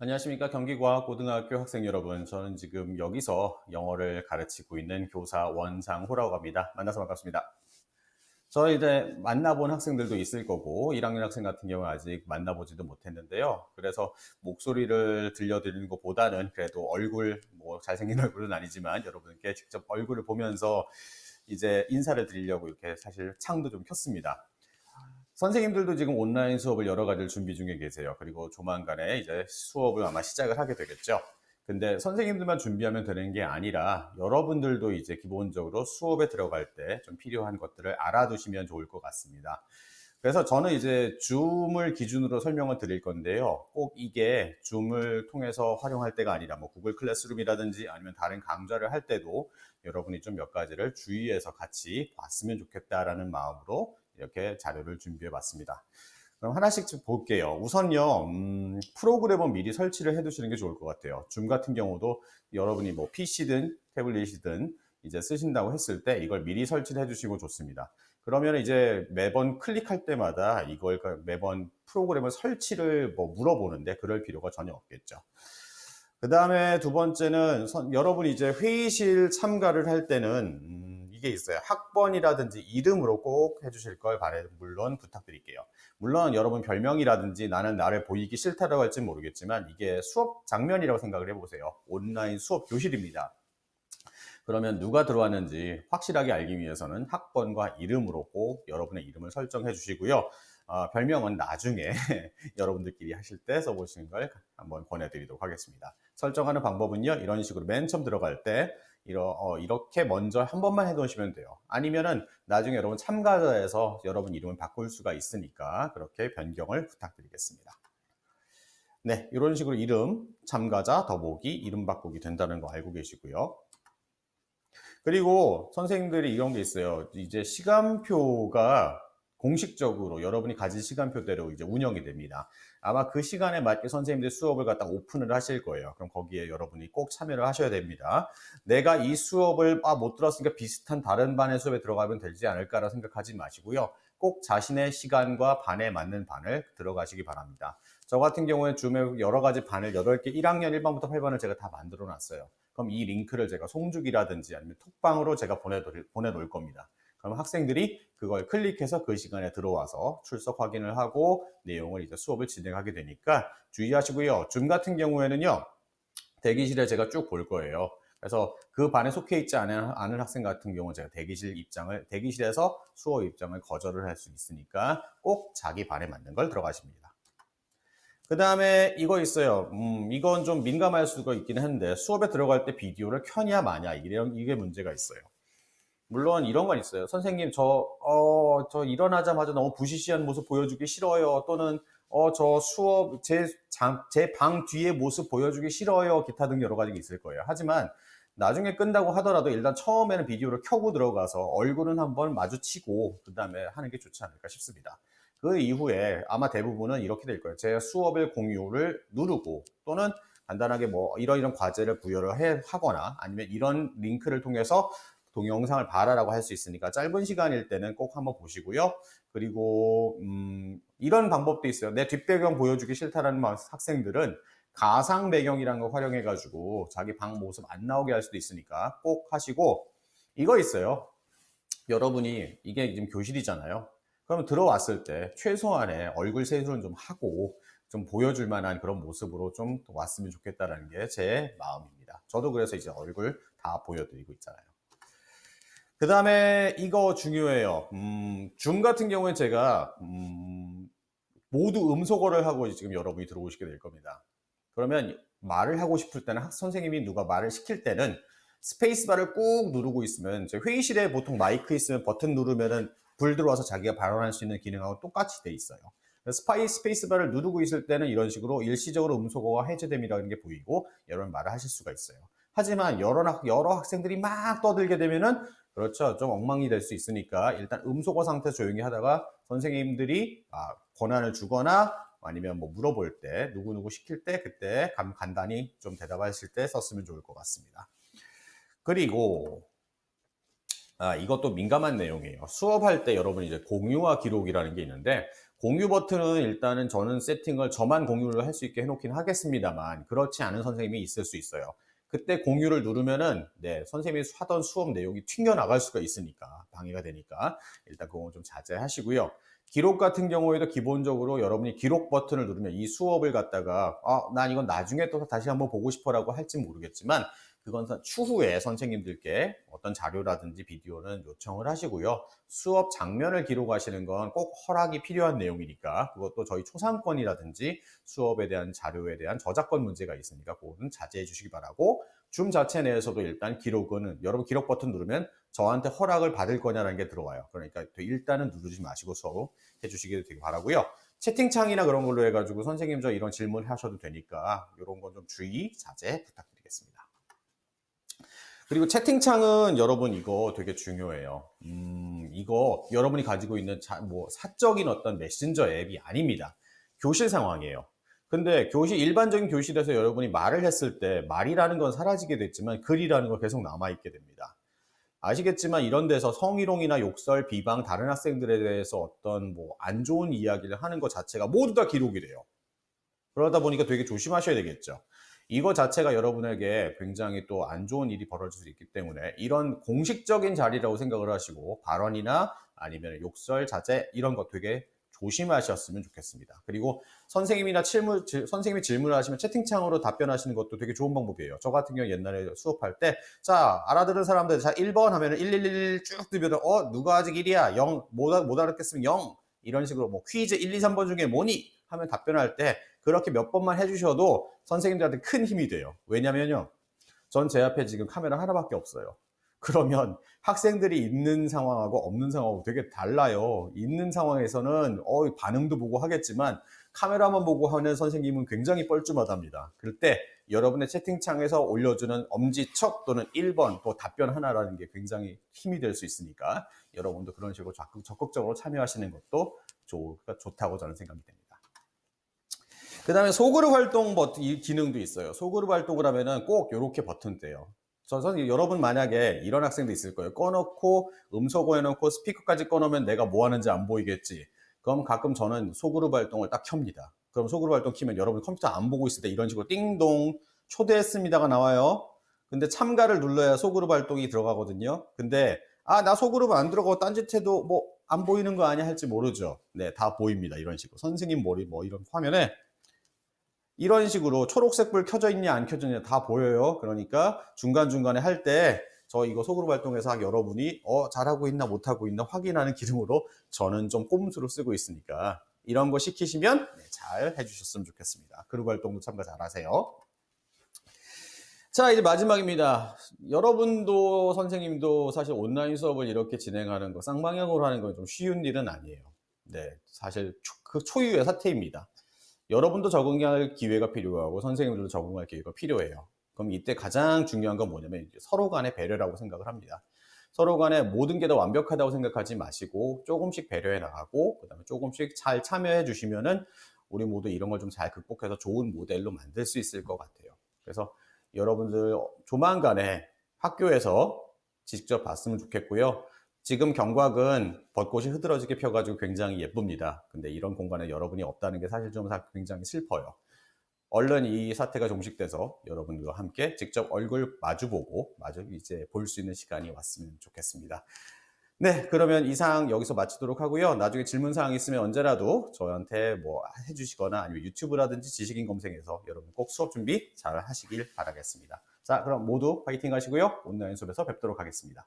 안녕하십니까. 경기과학고등학교 학생 여러분. 저는 지금 여기서 영어를 가르치고 있는 교사 원상호라고 합니다. 만나서 반갑습니다. 저희 이제 만나본 학생들도 있을 거고, 1학년 학생 같은 경우는 아직 만나보지도 못했는데요. 그래서 목소리를 들려드리는 것보다는 그래도 얼굴, 뭐 잘생긴 얼굴은 아니지만 여러분께 직접 얼굴을 보면서 이제 인사를 드리려고 이렇게 사실 창도 좀 켰습니다. 선생님들도 지금 온라인 수업을 여러 가지를 준비 중에 계세요. 그리고 조만간에 이제 수업을 아마 시작을 하게 되겠죠. 근데 선생님들만 준비하면 되는 게 아니라 여러분들도 이제 기본적으로 수업에 들어갈 때 좀 필요한 것들을 알아두시면 좋을 것 같습니다. 그래서 저는 이제 줌을 기준으로 설명을 드릴 건데요. 꼭 이게 줌을 통해서 활용할 때가 아니라 뭐 구글 클래스룸이라든지 아니면 다른 강좌를 할 때도 여러분이 좀 몇 가지를 주의해서 같이 봤으면 좋겠다라는 마음으로 이렇게 자료를 준비해 봤습니다. 그럼 하나씩 좀 볼게요. 우선요, 프로그램은 미리 설치를 해 두시는 게 좋을 것 같아요. 줌 같은 경우도 여러분이 뭐 PC든 태블릿이든 이제 쓰신다고 했을 때 이걸 미리 설치를 해 주시고 좋습니다. 그러면 이제 매번 클릭할 때마다 이걸 매번 프로그램을 설치를 뭐 물어보는데 그럴 필요가 전혀 없겠죠. 그 다음에 두 번째는 여러분이 이제 회의실 참가를 할 때는 이게 있어요. 학번이라든지 이름으로 꼭 해주실 걸 물론 부탁드릴게요. 물론 여러분 별명이라든지 나는 나를 보이기 싫다라고 할지 모르겠지만 이게 수업 장면이라고 생각을 해보세요. 온라인 수업 교실입니다. 그러면 누가 들어왔는지 확실하게 알기 위해서는 학번과 이름으로 꼭 여러분의 이름을 설정해 주시고요. 별명은 나중에 여러분들끼리 하실 때 써보시는 걸 한번 권해드리도록 하겠습니다. 설정하는 방법은요. 이런 식으로 맨 처음 들어갈 때 이렇게 먼저 한 번만 해놓으시면 돼요. 아니면은 나중에 여러분 참가자에서 여러분 이름을 바꿀 수가 있으니까 그렇게 변경을 부탁드리겠습니다. 네, 이런 식으로 이름, 참가자, 더보기, 이름 바꾸기 된다는 거 알고 계시고요. 그리고 선생님들이 이런 게 있어요. 이제 시간표가 공식적으로 여러분이 가진 시간표대로 이제 운영이 됩니다. 아마 그 시간에 맞게 선생님들이 수업을 갖다 오픈을 하실 거예요. 그럼 거기에 여러분이 꼭 참여를 하셔야 됩니다. 내가 이 수업을 못 들었으니까 비슷한 다른 반의 수업에 들어가면 되지 않을까라 생각하지 마시고요. 꼭 자신의 시간과 반에 맞는 반을 들어가시기 바랍니다. 저 같은 경우에 줌에 여러 가지 반을 8개, 1학년 1반부터 8반을 제가 다 만들어 놨어요. 그럼 이 링크를 제가 송죽이라든지 아니면 톡방으로 제가 보내놓을 겁니다. 그럼 학생들이 그걸 클릭해서 그 시간에 들어와서 출석 확인을 하고 내용을 이제 수업을 진행하게 되니까 주의하시고요. 줌 같은 경우에는요, 대기실에 제가 쭉 볼 거예요. 그래서 그 반에 속해 있지 않은 학생 같은 경우는 제가 대기실에서 수업 입장을 거절을 할 수 있으니까 꼭 자기 반에 맞는 걸 들어가십니다. 그 다음에 이거 있어요. 이건 좀 민감할 수가 있긴 한데 수업에 들어갈 때 비디오를 켜냐 마냐 이게 문제가 있어요. 물론 이런 건 있어요. 선생님, 저 일어나자마자 너무 부시시한 모습 보여주기 싫어요. 또는, 저 수업, 제 방 뒤에 모습 보여주기 싫어요. 기타 등 여러 가지가 있을 거예요. 하지만 나중에 끈다고 하더라도 일단 처음에는 비디오를 켜고 들어가서 얼굴은 한번 마주치고 그 다음에 하는 게 좋지 않을까 싶습니다. 그 이후에 아마 대부분은 이렇게 될 거예요. 제 수업의 공유를 누르고 또는 간단하게 뭐 이런 과제를 하거나 아니면 이런 링크를 통해서 동영상을 봐라라고 할 수 있으니까 짧은 시간일 때는 꼭 한번 보시고요. 그리고 이런 방법도 있어요. 내 뒷배경 보여주기 싫다라는 학생들은 가상 배경이라는 거 활용해 가지고 자기 방 모습 안 나오게 할 수도 있으니까 꼭 하시고 이거 있어요. 여러분이 이게 지금 교실이잖아요. 그러면 들어왔을 때 최소한의 얼굴 세수는 좀 하고 좀 보여줄 만한 그런 모습으로 좀 왔으면 좋겠다라는 게 제 마음입니다. 저도 그래서 이제 얼굴 다 보여드리고 있잖아요. 그 다음에 이거 중요해요. 줌 같은 경우에 제가 모두 음소거를 하고 지금 여러분이 들어오시게 될 겁니다. 그러면 말을 하고 싶을 때는 선생님이 누가 말을 시킬 때는 스페이스바를 꾹 누르고 있으면 회의실에 보통 마이크 있으면 버튼 누르면은 불 들어와서 자기가 발언할 수 있는 기능하고 똑같이 돼 있어요. 스페이스바를 누르고 있을 때는 이런 식으로 일시적으로 음소거가 해제됨이라는 게 보이고 여러분 말을 하실 수가 있어요. 하지만 여러 학생들이 막 떠들게 되면은 그렇죠. 좀 엉망이 될 수 있으니까 일단 음소거 상태 조용히 하다가 선생님들이 권한을 주거나 아니면 뭐 물어볼 때 누구누구 시킬 때 그때 간단히 좀 대답하실 때 썼으면 좋을 것 같습니다. 그리고 이것도 민감한 내용이에요. 수업할 때 여러분 이제 공유와 기록이라는 게 있는데 공유 버튼은 일단은 저는 세팅을 저만 공유를 할 수 있게 해놓긴 하겠습니다만 그렇지 않은 선생님이 있을 수 있어요. 그때 공유를 누르면은 네, 선생님이 하던 수업 내용이 튕겨나갈 수가 있으니까 방해가 되니까 일단 그건 좀 자제하시고요. 기록 같은 경우에도 기본적으로 여러분이 기록 버튼을 누르면 이 수업을 갖다가 난 이건 나중에 또 다시 한번 보고 싶어라고 할지 모르겠지만 그건 추후에 선생님들께 어떤 자료라든지 비디오는 요청을 하시고요. 수업 장면을 기록하시는 건 꼭 허락이 필요한 내용이니까 그것도 저희 초상권이라든지 수업에 대한 자료에 대한 저작권 문제가 있으니까 그거는 자제해 주시기 바라고 줌 자체 내에서도 일단 기록은 여러분 기록 버튼 누르면 저한테 허락을 받을 거냐라는 게 들어와요. 그러니까 일단은 누르지 마시고 수업 해주시길 되게 바라고요. 채팅창이나 그런 걸로 해가지고 선생님 저 이런 질문 하셔도 되니까 이런 건 좀 주의, 자제 부탁드리겠습니다. 그리고 채팅창은 여러분 이거 되게 중요해요. 이거 여러분이 가지고 있는 사적인 어떤 메신저 앱이 아닙니다. 교실 상황이에요. 근데 일반적인 교실에서 여러분이 말을 했을 때 말이라는 건 사라지게 됐지만 글이라는 건 계속 남아있게 됩니다. 아시겠지만 이런 데서 성희롱이나 욕설, 비방, 다른 학생들에 대해서 어떤 안 좋은 이야기를 하는 것 자체가 모두 다 기록이 돼요. 그러다 보니까 되게 조심하셔야 되겠죠. 이거 자체가 여러분에게 굉장히 또 안 좋은 일이 벌어질 수 있기 때문에 이런 공식적인 자리라고 생각을 하시고 발언이나 아니면 욕설, 자제 이런 거 되게 조심하셨으면 좋겠습니다. 그리고 선생님이 질문을 하시면 채팅창으로 답변하시는 것도 되게 좋은 방법이에요. 저 같은 경우 옛날에 수업할 때, 자, 알아들은 사람들, 자, 1번 하면 111 쭉 뜨면, 누가 아직 1이야? 0, 못 알아듣겠으면 0. 이런 식으로 퀴즈 1, 2, 3번 중에 뭐니? 하면 답변할 때 그렇게 몇 번만 해주셔도 선생님들한테 큰 힘이 돼요. 왜냐면요. 전 제 앞에 지금 카메라 하나밖에 없어요. 그러면 학생들이 있는 상황하고 없는 상황하고 되게 달라요. 있는 상황에서는 반응도 보고 하겠지만 카메라만 보고 하는 선생님은 굉장히 뻘쭘하답니다. 그럴 때 여러분의 채팅창에서 올려주는 엄지척 또는 1번 또 답변 하나라는 게 굉장히 힘이 될 수 있으니까 여러분도 그런 식으로 적극적으로 참여하시는 것도 좋다고 저는 생각이 됩니다. 그 다음에 소그룹 활동 버튼 기능도 있어요. 소그룹 활동을 하면은 꼭 이렇게 버튼 떼요. 선생님, 여러분 만약에 이런 학생도 있을 거예요. 꺼놓고 음소거 해놓고 스피커까지 꺼놓으면 내가 뭐 하는지 안 보이겠지. 그럼 가끔 저는 소그룹 활동을 딱 켭니다. 그럼 소그룹 활동 키면 여러분 컴퓨터 안 보고 있을 때 이런 식으로 띵동 초대했습니다가 나와요. 근데 참가를 눌러야 소그룹 활동이 들어가거든요. 근데 나 소그룹 안 들어가고 딴짓해도 안 보이는 거 아니야 할지 모르죠. 네, 다 보입니다. 이런 식으로 선생님 머리 이런 화면에 이런 식으로 초록색 불 켜져 있냐 안 켜져 있냐 다 보여요. 그러니까 중간중간에 할 때 저 이거 소그룹 활동에서 여러분이 잘하고 있나 못하고 있나 확인하는 기능으로 저는 좀 꼼수로 쓰고 있으니까 이런 거 시키시면 잘 해주셨으면 좋겠습니다. 그룹 활동도 참가 잘 하세요. 자, 이제 마지막입니다. 여러분도 선생님도 사실 온라인 수업을 이렇게 진행하는 거 쌍방향으로 하는 건 좀 쉬운 일은 아니에요. 네, 사실 그 초유의 사태입니다. 여러분도 적응할 기회가 필요하고 선생님들도 적응할 기회가 필요해요. 그럼 이때 가장 중요한 건 뭐냐면 서로 간의 배려라고 생각을 합니다. 서로 간에 모든 게 다 완벽하다고 생각하지 마시고 조금씩 배려해 나가고 그다음에 조금씩 잘 참여해 주시면은 우리 모두 이런 걸 좀 잘 극복해서 좋은 모델로 만들 수 있을 것 같아요. 그래서 여러분들 조만간에 학교에서 직접 봤으면 좋겠고요. 지금 경곽은 벚꽃이 흐드러지게 펴가지고 굉장히 예쁩니다. 근데 이런 공간에 여러분이 없다는 게 사실 좀 굉장히 슬퍼요. 얼른 이 사태가 종식돼서 여러분들과 함께 직접 얼굴 마주보고 이제 볼 수 있는 시간이 왔으면 좋겠습니다. 네, 그러면 이상 여기서 마치도록 하고요. 나중에 질문사항 있으면 언제라도 저한테 해주시거나 아니면 유튜브라든지 지식인 검색해서 여러분 꼭 수업 준비 잘 하시길 바라겠습니다. 자, 그럼 모두 파이팅 하시고요. 온라인 수업에서 뵙도록 하겠습니다.